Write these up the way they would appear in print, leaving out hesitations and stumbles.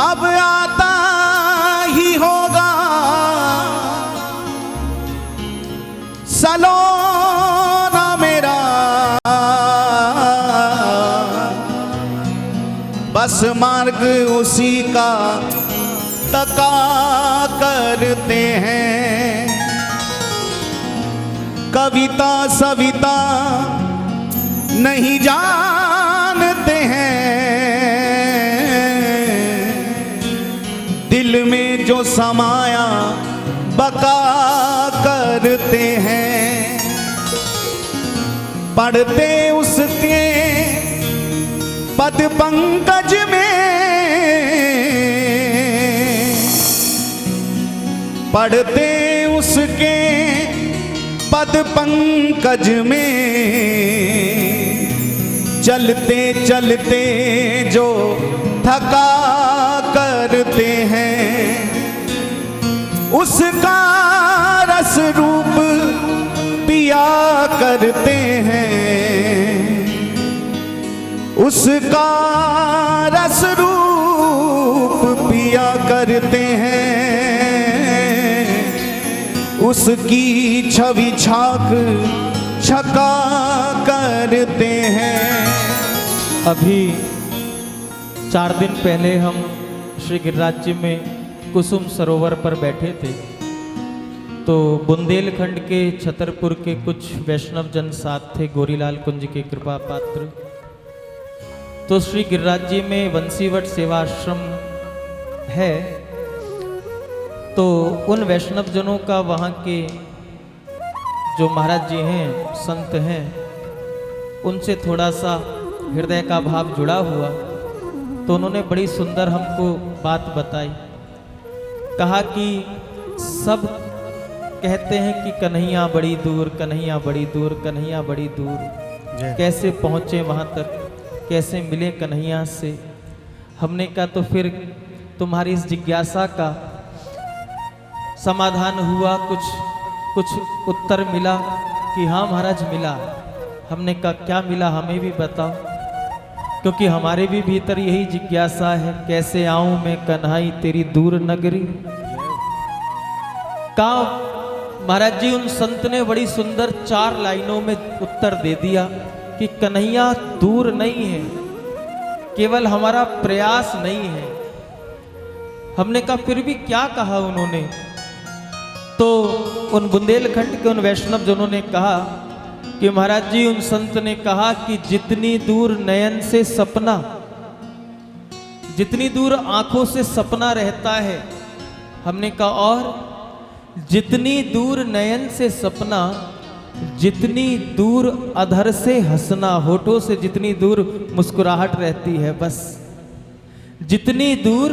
अब आता ही होगा सलोना मेरा, बस मार्ग उसी का तका करते हैं। कविता सविता नहीं जानते हैं, दिल में जो समाया बका करते हैं। पढ़ते उसके पद पंकज में, पढ़ते उसके पद पंकज में, चलते चलते जो थका करते हैं, उसका रस रूप पिया करते हैं, उसका रस रूप पिया करते हैं, उसकी छवि छाक छका करते हैं। अभी 4 दिन पहले हम श्री गिरिराज जी में कुसुम सरोवर पर बैठे थे, तो बुंदेलखंड के छतरपुर के कुछ वैष्णव जन साथ थे, गोरीलाल कुंज के कृपा पात्र। तो श्री गिरिराज जी में वंशीवट सेवाश्रम है, तो उन वैष्णव जनों का वहाँ के जो महाराज जी हैं, संत हैं, उनसे थोड़ा सा हृदय का भाव जुड़ा हुआ। तो उन्होंने बड़ी सुंदर हमको बात बताई। कहा कि सब कहते हैं कि कन्हैया बड़ी दूर, कन्हैया बड़ी दूर, कन्हैया बड़ी दूर, कैसे पहुँचे वहाँ तक, कैसे मिले कन्हैया से। हमने कहा तो फिर तुम्हारी इस जिज्ञासा का समाधान हुआ, कुछ उत्तर मिला कि हाँ महाराज मिला। हमने कहा क्या मिला, हमें भी बताओ, क्योंकि हमारे भी भीतर यही जिज्ञासा है, कैसे आऊं मैं कन्हाई तेरी दूर नगरी। कहा महाराज जी उन संत ने बड़ी सुंदर 4 लाइनों में उत्तर दे दिया कि कन्हैया दूर नहीं है, केवल हमारा प्रयास नहीं है। हमने कहा फिर भी क्या कहा उन्होंने? तो उन बुंदेलखंड के उन वैष्णव जनों ने कहा कि महाराज जी उन संत ने कहा कि जितनी दूर नयन से सपना, जितनी दूर आंखों से सपना रहता है, हमने कहा और जितनी दूर नयन से सपना, जितनी दूर अधर से हंसना, होठों से जितनी दूर मुस्कुराहट रहती है, बस जितनी दूर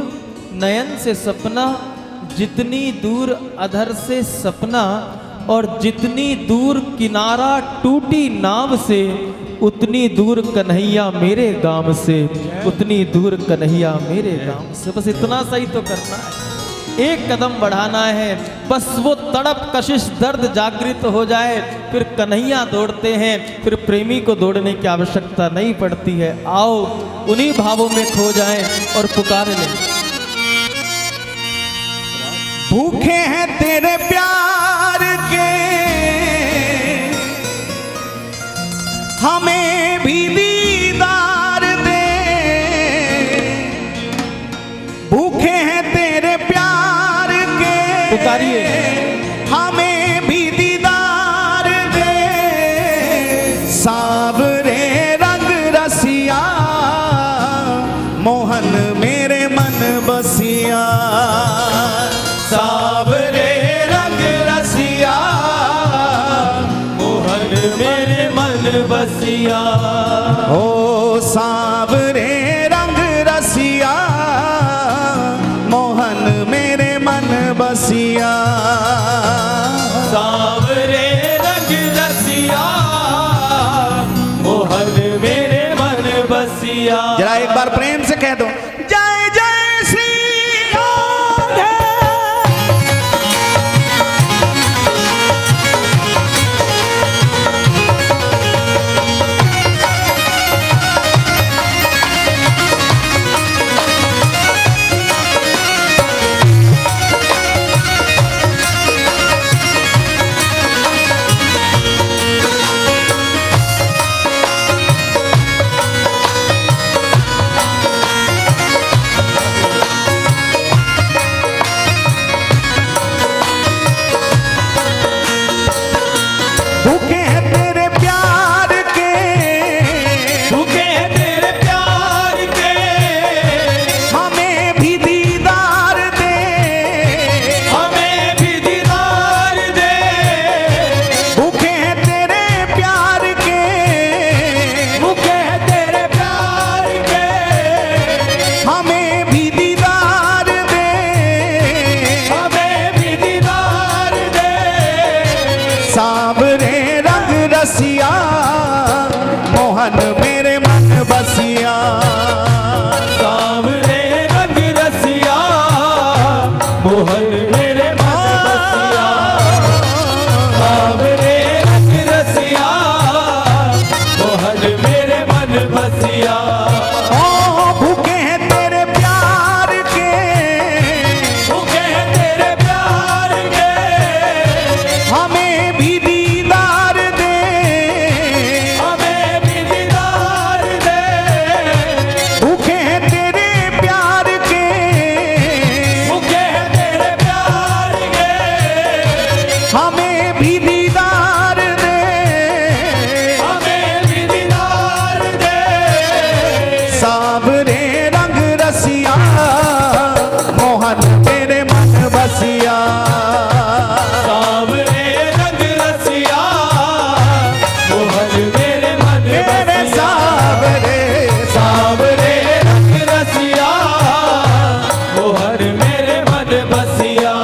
नयन से सपना, जितनी दूर अधर से सपना, और जितनी दूर किनारा टूटी नाव से, उतनी दूर कन्हैया मेरे गांव से, उतनी दूर कन्हैया मेरे गांव से। बस इतना सही तो करना है, एक कदम बढ़ाना है, बस वो तड़प कशिश दर्द जागृत हो जाए, फिर कन्हैया दौड़ते हैं, फिर प्रेमी को दौड़ने की आवश्यकता नहीं पड़ती है। आओ उन्हीं भावों में खो जाएं और पुकार लें। भूखे हैं तेरे प्यार के, हमें भी दीदार दे। भूखे हैं तेरे प्यार के, पुकारिए, हमें भी दीदार दे। सावरे रंग रसिया, मोहन मेरे मन बसिया। सावरे रंग रसिया, मोहन मेरे मन बसिया। ओ सावरे रंग रसिया, मोहन मेरे मन बसिया। सावरे रंग रसिया, मोहन मेरे मन बसिया। बसिया। जरा एक बार प्रेम से कह दो, जय जय श्री राधे। भूखे हैं तेरे प्यार के, भूखे हैं तेरे प्यार के, हमें भी दीदार दे, हमें भी दीदार दे। भूखे हैं तेरे प्यार के, भूखे हैं तेरे प्यार के, हमें भी दीदार दे। हमें भी दीदार दे। सांवरे रंग रसिया, मोहन मेरे मन बसिया। सांवरे रंग रसिया, मोहन मेरे मन बसिया। सांवरे रंग रसिया, मोहन मेरे मन बसिया। ओ भूखे हैं तेरे प्यार के, भूखे हैं तेरे प्यार के, हमें भी दीदार दे। हमें भी दीदार दे। भूखे हैं तेरे प्यार के, भूखे हैं तेरे प्यार के, हमें भी दीदार दे। हमें भी दीदार दे। सांवरे रंग रसिया, मोहन मेरे मन बसिया। सांवरे रंग रसिया, मोहन मेरे मन मेरे बसिया। सांवरे सांवरे रंग रसिया, मोहन मेरे मन बसिया।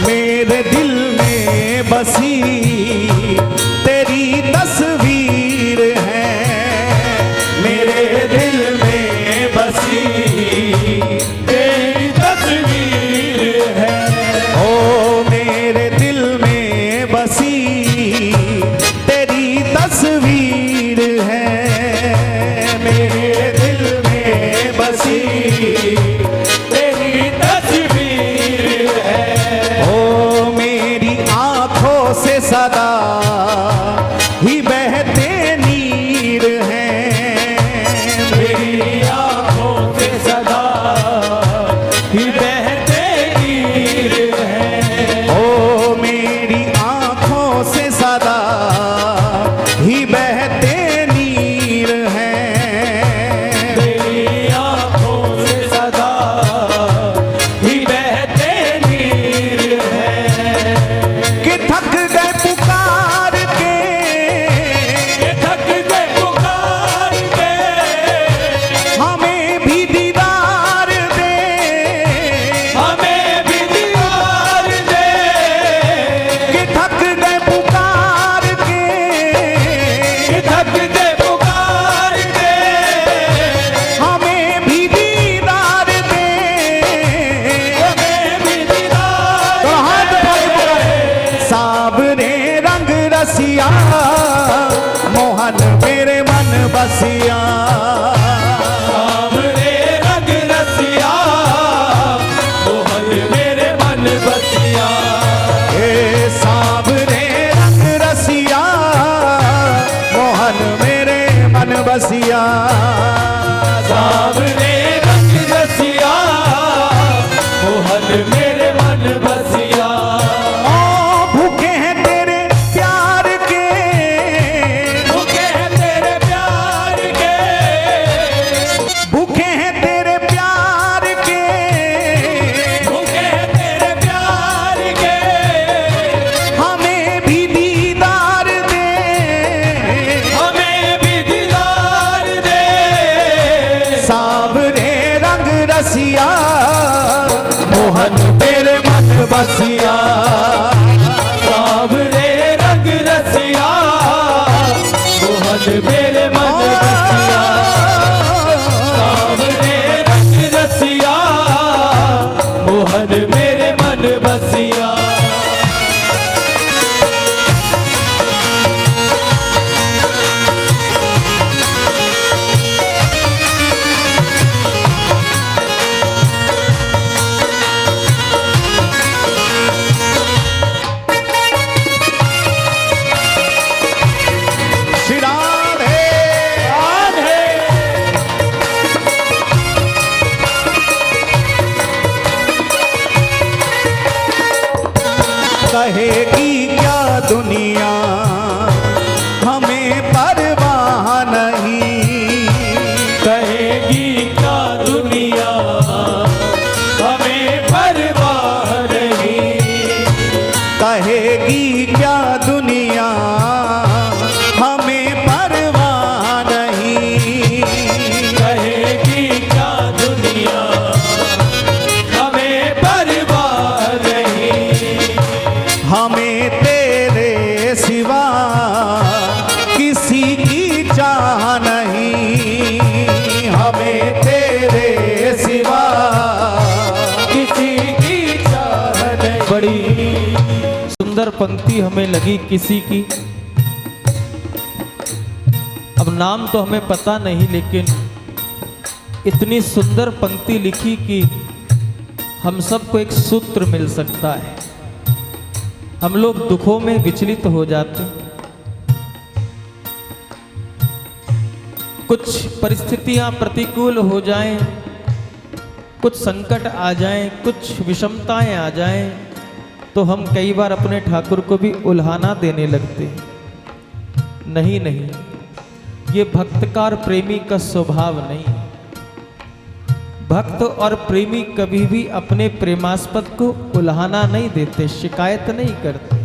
मेरे दिल में बसी तेरी तस्वीर है। मेरे दिल में बसी तेरी तस्वीर है। ओ मेरे दिल में बसी तेरी तस्वीर है। मेरे दिल में बसी तेरी तस्वीर है। ओ मेरी आंखों से सदा ही बहते नीर हैं। मेरी आँखों से सदा ही बहते नीर है। ओ मेरी आंखों से सदा ही बहते नीर हैं। मेरी आँखों से सदा ही बहते नीर है। कि थक गए पुकार के, ये थक गए पुकार के, हमें भी दीदार दे। हमें भी दीदार दे। कि थक गए पुकार के, ये थक गए पुकार के, हमें भी दीदार दे। हमें भी दीदार तो हाथ दे। उठा के पुकारे। सांवरे रंग रसिया, मोहन मेरे मन बसिया। सांवरे रंग रसिया, मोहन मेरे मन बसिया। ए सांवरे रंग रसिया, मोहन मेरे मन बसिया। सावरे रंग रसिया मोहन मेरे मन बसिया। भूखे हैं तेरे प्यार के, भूखे हैं तेरे प्यार के, भूखे हैं तेरे प्यार के, भूखे हैं तेरे प्यार के। हमें भी दीदार दे, हमें भी दीदार दे। सावरे रंग रसिया मोहन तेरे मन बसिया। सावरे रंग रसिया मोहन मेरे मन बसिया। सावरे रंग रसिया मोहन मेरे मन बसिया। श्री राधे राधे कहेगी क्या दुनिया हमें परवाह नहीं, कहेगी क्या दुनिया हमें परवाह नहीं। कहेगी क्या दुनिया हमें परवाह नहीं। कहेगी क्या दुनिया हमें परवाह नहीं। हमें तेरे सिवा किसी की चाह नहीं, हमें तेरे सिवा किसी की चाह नहीं। बड़ी सुंदर पंक्ति हमें लगी किसी की। अब नाम तो हमें पता नहीं, लेकिन इतनी सुंदर पंक्ति लिखी कि हम सबको एक सूत्र मिल सकता है। हम लोग दुखों में विचलित हो जाते, कुछ परिस्थितियां प्रतिकूल हो जाएं, कुछ संकट आ जाएं, कुछ विषमताएं आ जाएं, तो हम कई बार अपने ठाकुर को भी उल्हाना देने लगते हैं। नहीं नहीं, ये भक्तकार प्रेमी का स्वभाव नहीं। भक्त और प्रेमी कभी भी अपने प्रेमास्पद को उल्हाना नहीं देते, शिकायत नहीं करते।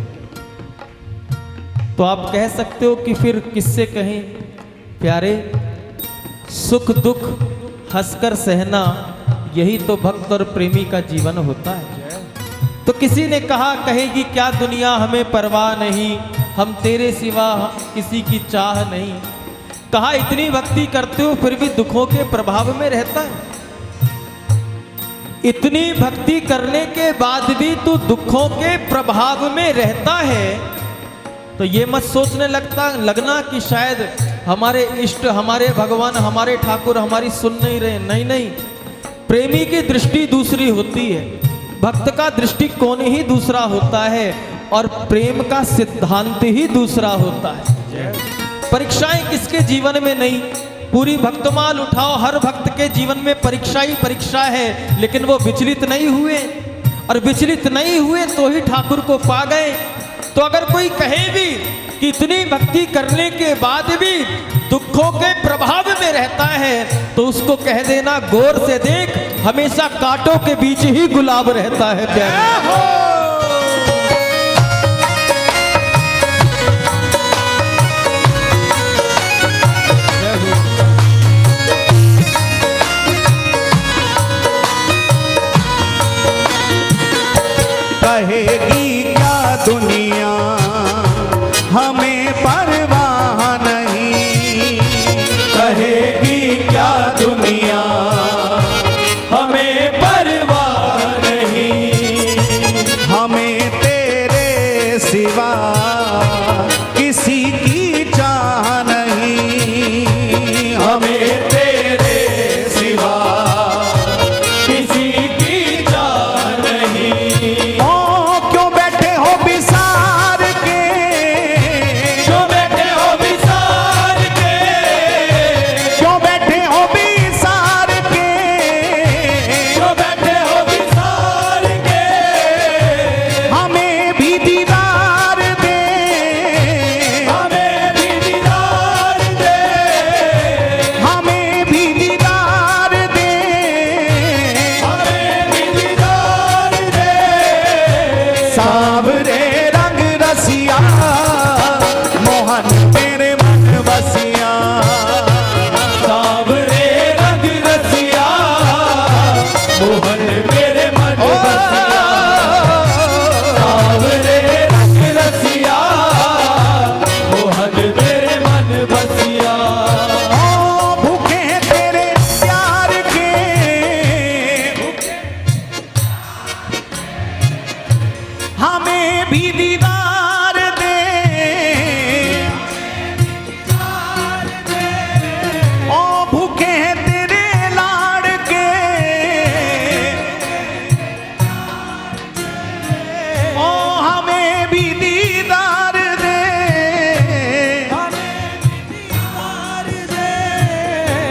तो आप कह सकते हो कि फिर किससे कहें प्यारे, सुख दुख हंसकर सहना, यही तो भक्त और प्रेमी का जीवन होता है। तो किसी ने कहा, कहेगी क्या दुनिया हमें परवाह नहीं, हम तेरे सिवा किसी की चाह नहीं। कहा इतनी भक्ति करते हो फिर भी दुखों के प्रभाव में रहता है। इतनी भक्ति करने के बाद भी तू दुखों के प्रभाव में रहता है, तो ये मत सोचने लगना कि शायद हमारे इष्ट, हमारे भगवान, हमारे ठाकुर हमारी सुन नहीं रहे। नहीं नहीं, प्रेमी की दृष्टि दूसरी होती है, भक्त का दृष्टिकोण ही दूसरा होता है, और प्रेम का सिद्धांत ही दूसरा होता है। परीक्षाएं किसके जीवन में नहीं, पूरी भक्तमाल उठाओ, हर भक्त के जीवन में परीक्षा ही परीक्षा है, लेकिन वो विचलित नहीं हुए, और विचलित नहीं हुए तो ही ठाकुर को पा गए। तो अगर कोई कहे भी कि इतनी भक्ति करने के बाद भी दुखों के प्रभाव में रहता है, तो उसको कह देना गौर से देख, हमेशा कांटों के बीच ही गुलाब रहता है प्यारे। कहेगी क्या दुनिया हमें परवाह नहीं, कहेगी क्या दुनिया हमें परवाह नहीं। हमें तेरे सिवा किसी की चाह नहीं, हमें तेरे सिवा किसी की चाह नहीं। ओ क्यों बैठे हो विसार के, जो बैठे हो विसार के, क्यों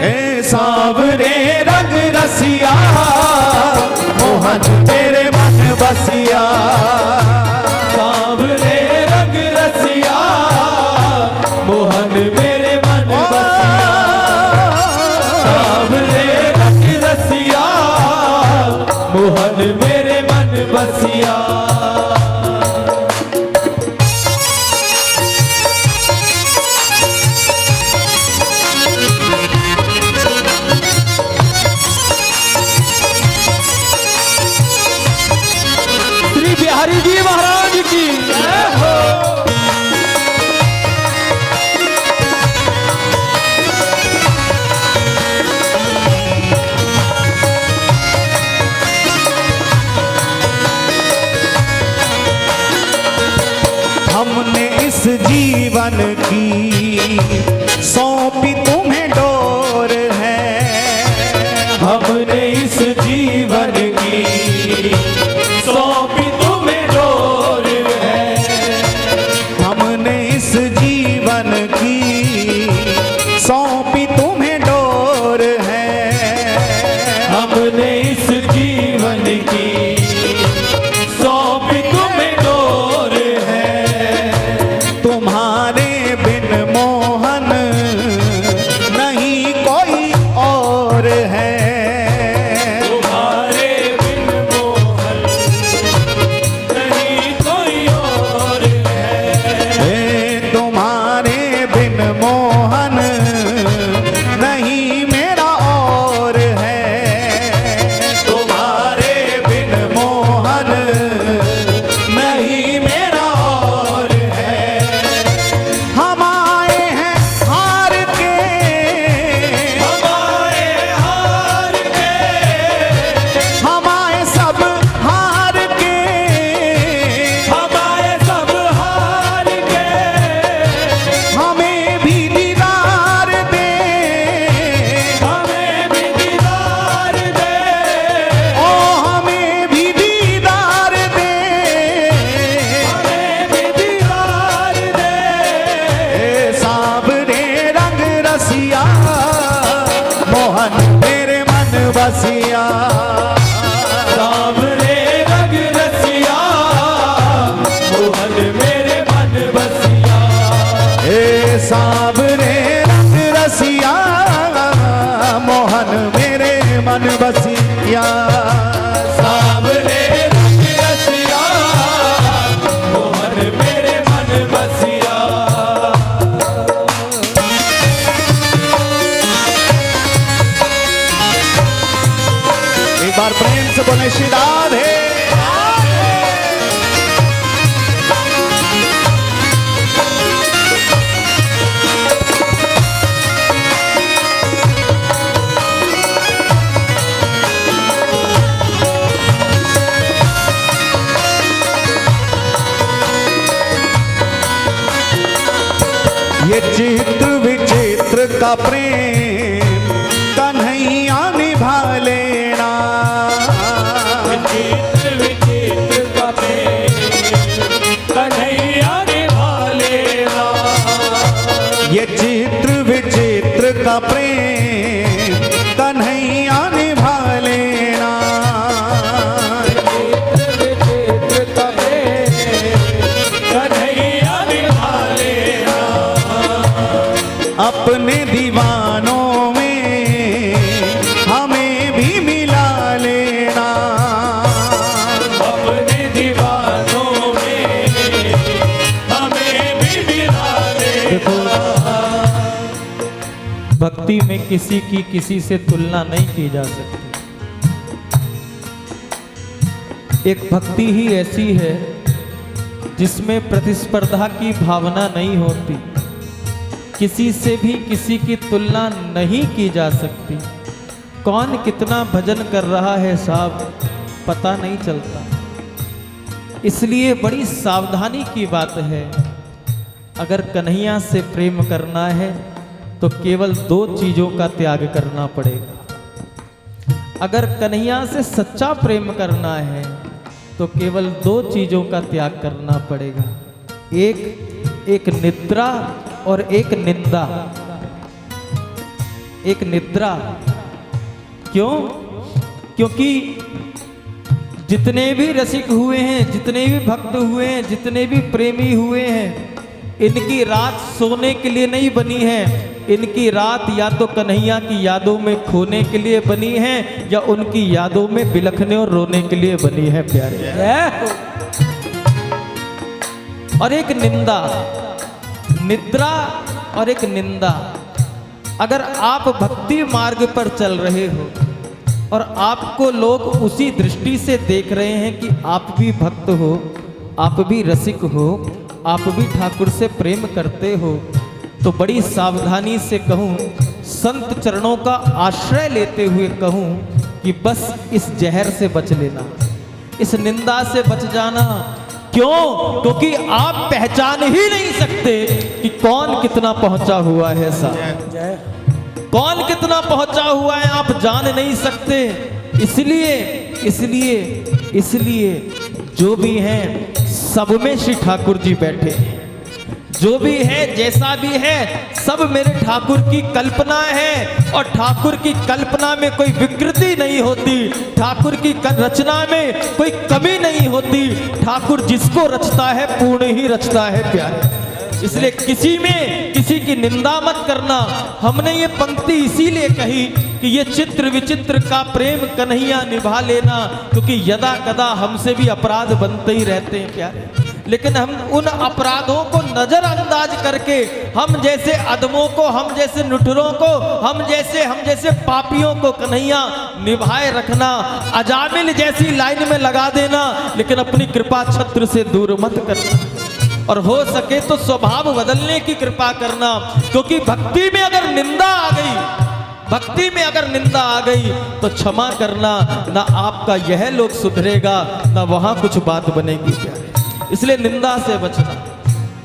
ए सांवरे रंग रसिया मोहन तेरे मन बसिया सांवरे रंग रसिया मोहन मेरे मन बसिया सांवरे रंग रसिया मोहन मेरे मन बसिया बिहारी जी महाराज की जय हो। हमने इस जीवन की सौंपी तुम्हें डोर है हमने इस जीवन की सौंपी तुम्हें डोर है हमने इस जीवन की सौंपी तुम्हें डोर है हमने इस जीवन की सौंपी तुम्हें डोर है तुम्हारे बिन मोहन नहीं कोई और है तुम्हारे बिन मोहन नहीं कोई और है तुम्हारे बिन मोहन नहीं मेरा और है तुम्हारे बिन मोहन नहीं मेरा और है हम आए हैं हार के हमारे हार के हम आए सब हार के हमारे सब हार के हमें भी दीदार दे हमें भी दीदार दे ओ हमें भी दीदार दे हमें भी दीदार दे सांवरे रंग रसिया मोहन मेरे मन बसिया सांवरे रंग रसिया मोहन मेरे मन बसिया ए सांवरे रंग रसिया मोहन मेरे मन बसिया सांवरे रंग रसिया मोहन मेरे मन बसिया एक बार प्रेम से बोले श्री राधे ये चित्र विचित्र का प्रेम कन्हैया निभा लेना चित्र विचित्र का प्रेम कन्हैया निभा लेना ये चित्र विचित्र का प्रेम कन्हैया निभा लेना चित्र विचित्र का प्रेम कन्हैया निभा लेना अपने दीवानों में हमें भी मिला लेना अपने दीवानों में हमें भी मिला लेना भक्ति में किसी की किसी से तुलना नहीं की जा सकती। एक भक्ति ही ऐसी है जिसमें प्रतिस्पर्धा की भावना नहीं होती, किसी से भी किसी की तुलना नहीं की जा सकती। कौन कितना भजन कर रहा है साहब पता नहीं चलता, इसलिए बड़ी सावधानी की बात है। अगर कन्हैया से प्रेम करना है तो केवल 2 चीजों का त्याग करना पड़ेगा। अगर कन्हैया से सच्चा प्रेम करना है तो केवल 2 चीजों का त्याग करना पड़ेगा, एक निद्रा और एक निंदा। एक निद्रा। क्यों? क्योंकि जितने भी रसिक हुए हैं, जितने भी भक्त हुए हैं, जितने भी प्रेमी हुए हैं, इनकी रात सोने के लिए नहीं बनी है। इनकी रात या तो कन्हैया की यादों में खोने के लिए बनी है, या उनकी यादों में बिलखने और रोने के लिए बनी है प्यारे। और एक निंदा, निद्रा और एक निंदा। अगर आप भक्ति मार्ग पर चल रहे हो और आपको लोग उसी दृष्टि से देख रहे हैं कि आप भी भक्त हो, आप भी रसिक हो, आप भी ठाकुर से प्रेम करते हो, तो बड़ी सावधानी से कहूँ, संत चरणों का आश्रय लेते हुए कहूँ कि बस इस जहर से बच लेना, इस निंदा से बच जाना। क्यों? क्योंकि आप पहचान ही नहीं सकते कि कौन कितना पहुंचा हुआ है। कौन कितना पहुंचा हुआ है आप जान नहीं सकते। इसलिए जो भी हैं सब में श्री ठाकुर जी बैठे हैं। जो भी है जैसा भी है सब मेरे ठाकुर की कल्पना है, और ठाकुर की कल्पना में कोई विकृति नहीं होती, ठाकुर की रचना में कोई कमी नहीं होती। ठाकुर जिसको रचता है पूर्ण ही रचता है प्यारे। इसलिए किसी में किसी की निंदा मत करना। हमने ये पंक्ति इसीलिए कही कि ये चित्र विचित्र का प्रेम कन्हैया निभा लेना, क्योंकि यदा कदा हमसे भी अपराध बनते ही रहते हैं प्यारे। लेकिन हम उन अपराधों को नजरअंदाज करके, हम जैसे अधमों को, हम जैसे नुठुरों को, हम जैसे पापियों को कन्हैया निभाए रखना, अजामिल जैसी लाइन में लगा देना, लेकिन अपनी कृपा छत्र से दूर मत करना। और हो सके तो स्वभाव बदलने की कृपा करना, क्योंकि भक्ति में अगर निंदा आ गई, भक्ति में अगर निंदा आ गई तो क्षमा करना, ना आपका यह लोग सुधरेगा, ना वहां कुछ बात बनेगी प्यारे। इसलिए निंदा से बचना,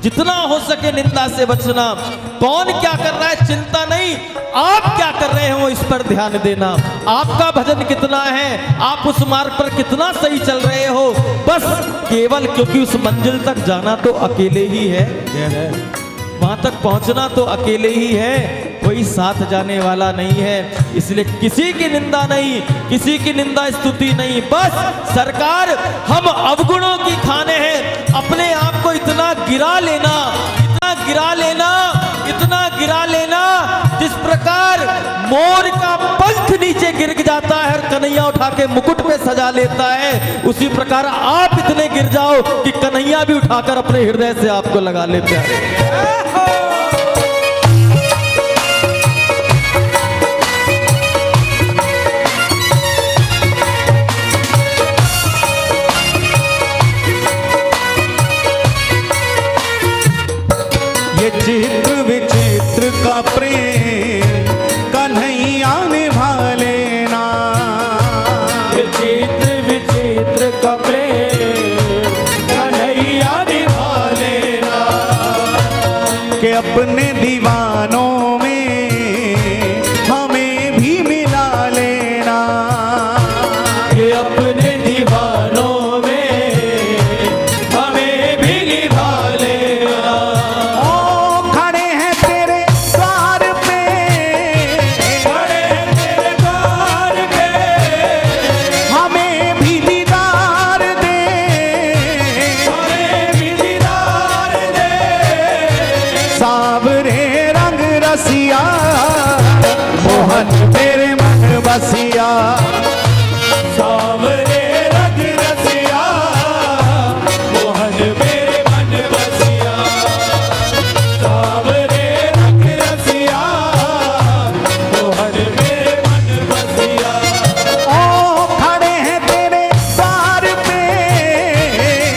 जितना हो सके निंदा से बचना। कौन क्या कर रहा है चिंता नहीं, आप क्या कर रहे हो इस पर ध्यान देना। आपका भजन कितना है, आप उस मार्ग पर कितना सही चल रहे हो, बस केवल क्योंकि उस मंजिल तक जाना तो अकेले ही है, वहां तक पहुंचना तो अकेले ही है, कोई साथ जाने वाला नहीं है। इसलिए किसी की निंदा नहीं, किसी की निंदा स्तुति नहीं। बस सरकार हम अवगुणों की खाने हैं, अपने आप को इतना गिरा लेना, इतना गिरा लेना, इतना गिरा लेना, जिस प्रकार मोर का पंख नीचे गिर जाता है और कन्हैया उठा के मुकुट पे सजा लेता है, उसी प्रकार आप इतने गिर जाओ कि कन्हैया भी उठाकर अपने हृदय से आपको लगा लेते हैं। ये चित्र विचित्र का प्रेम कन्हैया निभा लेना, ये चित्र विचित्र का प्रेम कन्हैया निभा लेना, कि अपने दीवानों में हमें भी मिला लेना, ये अपने दीवानों में हमें भी निभा लेना। ओ खड़े हैं तेरे द्वार पे, खड़े हैं तेरे द्वार पे, हमें भी दीदार दे, हमें भी दीदार दे। सावरे रंग रसिया मोहन तेरे मन बसिया, सावरे रंग रसिया मोहन मेरे मन बसिया, सावरे रंग रसिया मोहन मेरे मन बसिया। ओ खड़े हैं तेरे द्वार पे,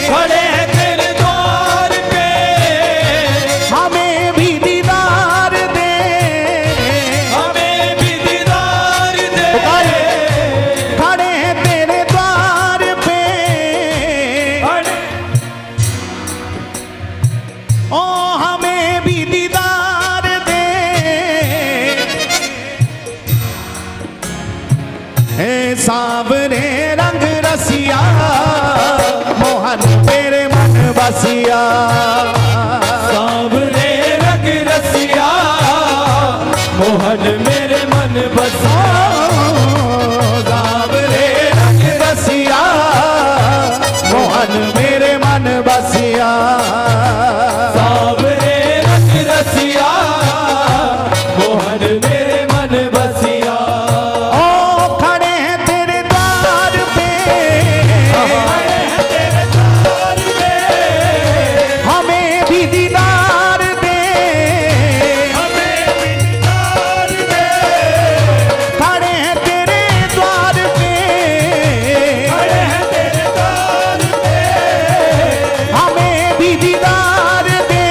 खड़े हैं तेरे द्वार पे, हमें भी दीदार दे, हमें भी दीदार दे। खड़े हैं तेरे द्वार पे, ओ हमें भी दीदार दे, हे सावरे रंग रसिया मोहन तेरे मन बसिया, सावरे रंग रसिया मोहन मेरे मन बसिया सावरे रंग रसिया मोहन मेरे मन बसिया सावरे रंग रसिया मोहन मेरे मन बसिया। ओ खड़े हैं तेरे द्वार पे हमें भी दीदार दे खड़े हैं तेरे द्वार पे हमें भी दीदार दे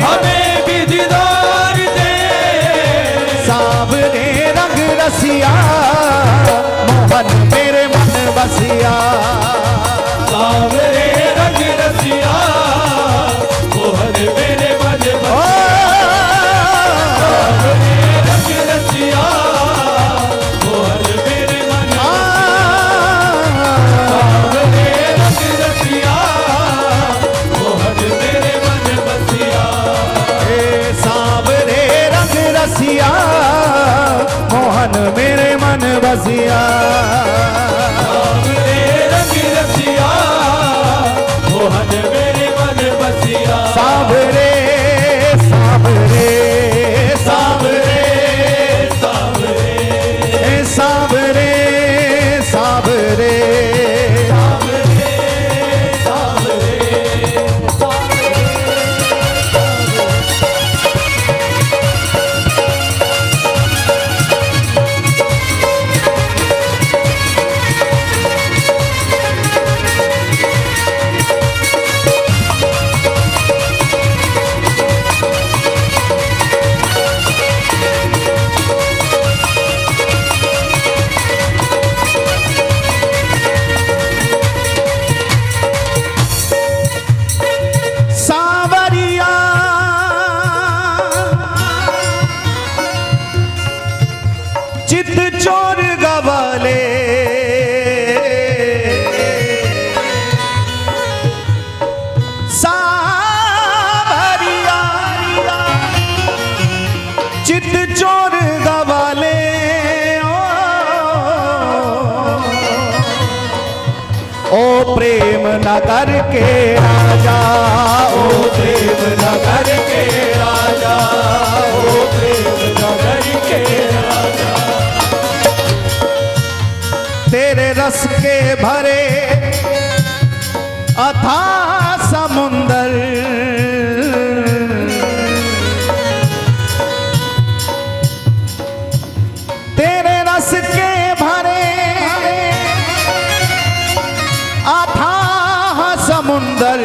हमें भी दीदार दे सावरे रंग रसिया मोहन मेरे मन बसिया सावरे रंग रसिया मोहन मेरे मन ओ रंग रसिया मोहन मेरे मन सावरे रंग रसिया मोहन मेरे मन बसिया। ए सावरे रंग रसिया मोहन मेरे मन बसिया सावरे रंग रसिया मोहन मेरे मन बसिया। सावरे सावरे सावरे सावरे ए सावरे सावरे सावरिया चित चोर गवाले सावरिया चित चोर गवाले ओ प्रेम नगर के राजा ओ प्रेम नगर के राजा ओ प्रेम नगर के राजा तेरे रस के भरे अथाह समुंदर तेरे रस के भरे अथाह समुंदर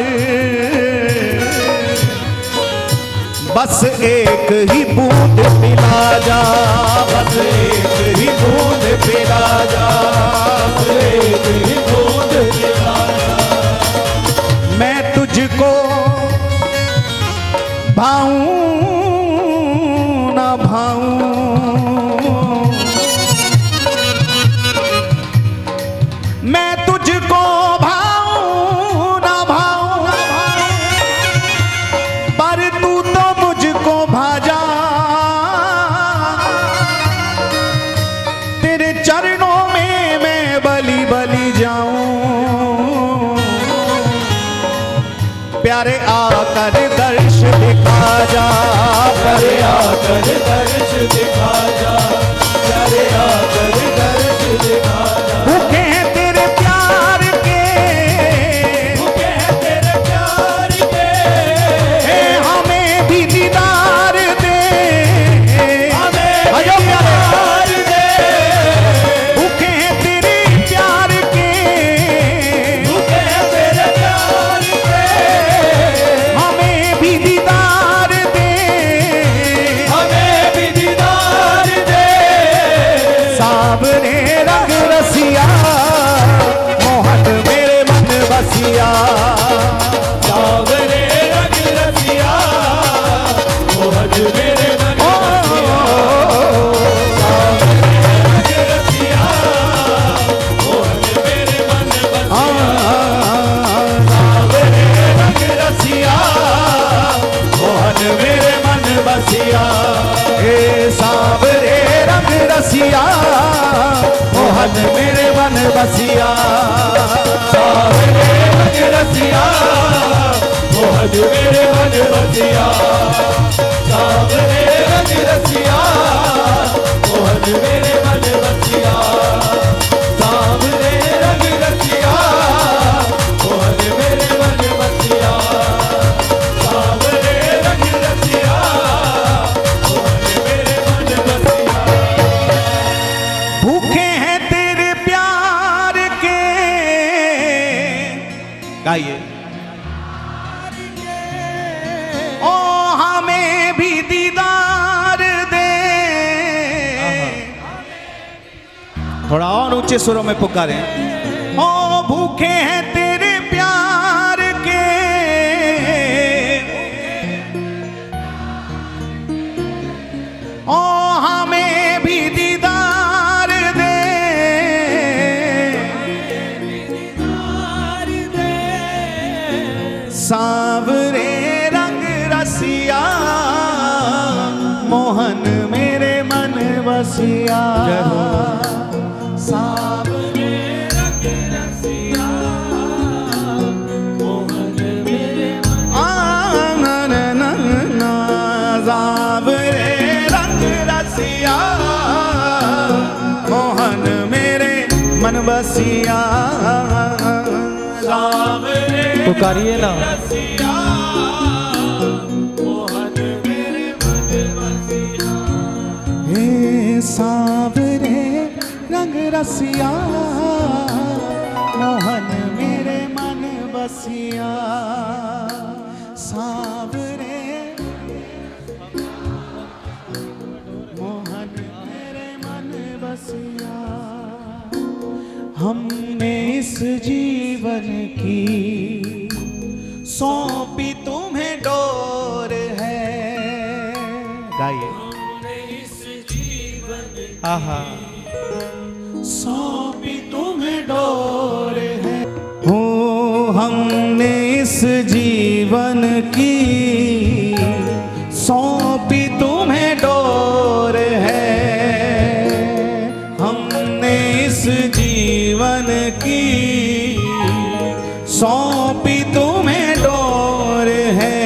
बस एक ही बूंद पिला जा बस एक ही बूंद पिला जा बस एक ही बूंद पिला जा मैं तुझको भाऊं न भाऊं मैं तुझको भाऊं न भाऊं पर तू तो मुझको भाजा तेरे चरणों में मैं बलि बलि जाऊं प्यारे आकर दर्श दिखा जा प्यारे आकर दर्श दिखा जा प्यारे आकर दर्श दिखा जा भूखे हैं तेरे प्यार के भूखे हैं तेरे प्यार के हमें भी दीदार दे हमें अयो प्यारे दीदार दे भूखे हैं तेरे प्यार के भूखे हैं तेरे प्यार के हमें भी दीदार दे हमें भी दीदार दे मोहन मेरे मन बसिया सावरे रंग रसिया मोहन मेरे मन बसिया सावरे रंग रसिया मोहन मेरे मन बसिया सावरे रंग रसिया मोहन मेरे मन बसिया सावरे रंग रसिया मोहन मेरे मन बसिया भूखे हैं तेरे प्यार के गाइए ओ हमें भी दीदार दे थोड़ा और ऊंचे सुरों में पुकारें ओ भूखे हैं तेरे प्यार के ओ हमें भी दीदार दे सांवरे रंग रसिया मोहन मेरे मन बसिया सांवरे रंग रसिया मोहन मेरे मन सांवरे रंग रसिया मोहन मेरे मन बसिया सांवरे पुकारिए ना। रसिया मोहन मेरे मन बसिया हे सांवरे रंग रसिया मोहन मेरे मन बसिया सांवरे मोहन मेरे मन बसिया हमने इस जीवन की सौंपी तुम्हें डोर है गाइए आहा सौंपी तुम्हें डोर है हो हमने इस जीवन की सौंपी तुम्हें डोर है हमने इस जीवन की सौंपी तुम्हें डोर है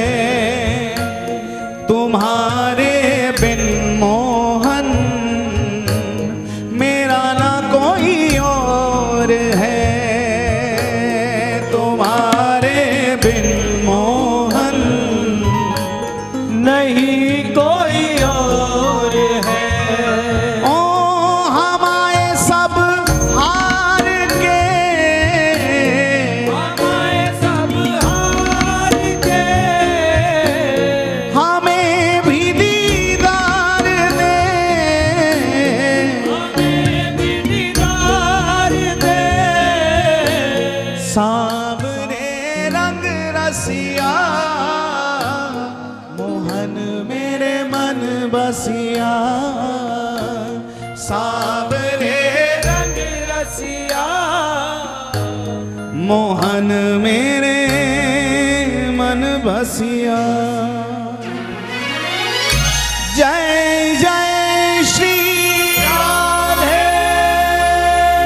तुम्हारे बिन मोहन मेरा ना कोई और है तुम्हारे बिन मोहन नहीं कोई और है ओ हमारे सब हार के हमारे सब हार के हमें भी दीदार दे हमें भी दीदार दे सांवरे रंग रसिया मोहन मेरे मन बसिया सांवरे रंग रसिया मोहन मेरे मन बसिया जय जय श्री राधे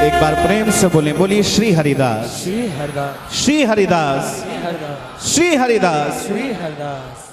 एक बार प्रेम से बोलें बोलिए श्री हरिदास श्री हरदास श्री हरिदास हरदास श्री हरिदास श्री हरदास